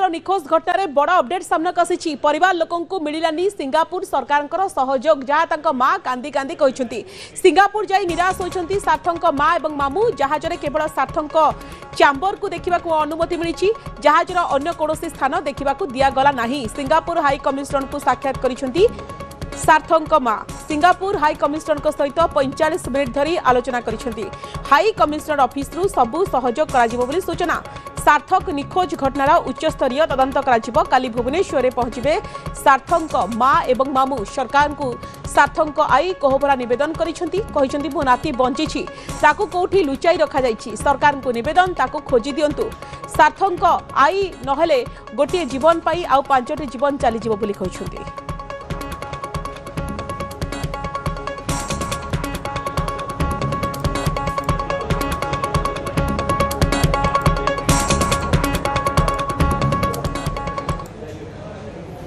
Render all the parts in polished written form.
निखोज घटना बड़ अपडेट सामना आसी परिवार लोक मिलानी सिंगापुर सरकार सहयोग जहाँ माँ कांदी कांदी कहते सिंगापुर जाई निराश होती सार्थक माँ और मामू जहाज केवल सार्थक चैम्बर को देखा अनुमति मिली जहाजर अन्य कौन स्थान देखा दिगला ना सिंगापुर हाई कमिशनर को साक्षात कर सार्थक माँ सिंगापुर हाई कमिशनर सहित 45 मिनिट धरी आलोचना करिसेंती। हाई कमिशनर ऑफिस रु सबु सहयोग करा सूचना। सार्थक निखोज घटनार उच्चस्तरीय तदंत करा काली भुवनेश्वर में पहुंचे सार्थक माँ एवं मामू सरकार को सार्थक आई कोहबरा निवेदन करिसेंती मो नाती बंची ताकू कोठी लुचाई रखा जाइछि सरकार को निवेदन ताकू खोजी दियंतु सार्थक आई नहेले गोटे जीवन पाई आउ 5टी जीवन चली जिवो बोली कहछंती।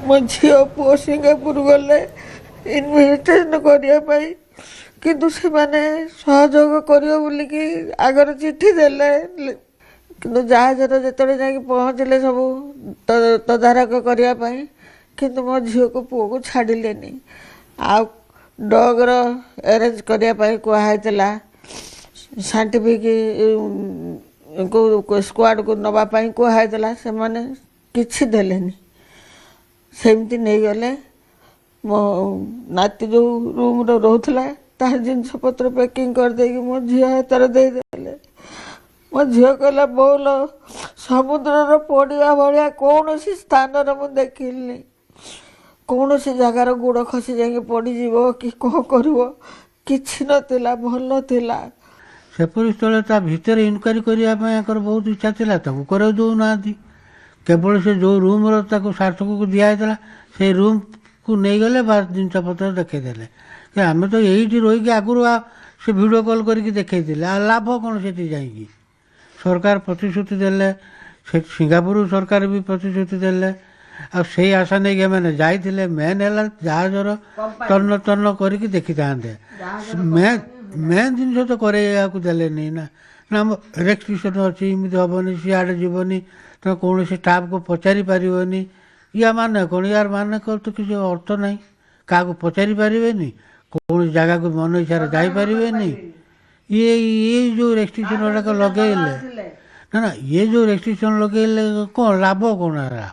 मो झी पुओ सिंगापुर गले इन्वेस्टिगेशन करने किंतु से माने सहयोग करियो आगर चिट्ठी देले किंतु जहाजर जेतले जाके पहुँचले सब तदारक करने किंतु मो झी को पुओ को छाड़िलेनी आ डगर अरेंज करने कहला साइंटिफिक को स्क्वाड को नवापाई कहला से माने किछि देलेनी सेमती नहीं गले मो नाती जो रूम रोला तार जिनस पत्र पैकिंग कर देगी मो झी हाथ देदेले मो झी कहला बोल समुद्र पड़ा भाया कौन सी स्थान मुझे देखिली कौन सी जगार गोड़ खसी जाए पड़ज कि कौन कर भल थिला सेपरी स्थल ता भितर इनक्वारी करने बहुत इच्छा था कर दौना केवल से जो रूम सार्थक को दिखाई से रूम को नहीं गले बास जिनस पत्र देखईदे आम तो यही रही आगुरी से वीडियो कॉल करके देखते लाभ कौन से जाइए सरकार प्रतिश्रुति देले सिंगापुर सरकार भी प्रतिश्रुति देले आ से आशा नहीं मैंने जाइए मेन है जहाजर तन्न तन्न करके देखी था मेन जिन तो करे नहीं ना ना रेस्ट्रिक्शन अच्छी इमती हेनी सियाड़े जीवनी तो कौन से स्टाफ को पचारि पारनी या मान कौन यार मान तो किसी अर्थ ना क्या पचारि पारे कौन जगह को मन इच्छा जापर ये जो रेस्ट्रिक्शन लगे ना ना ये जो रेस्ट्रिक्शन लगे कौन लाभ कौन है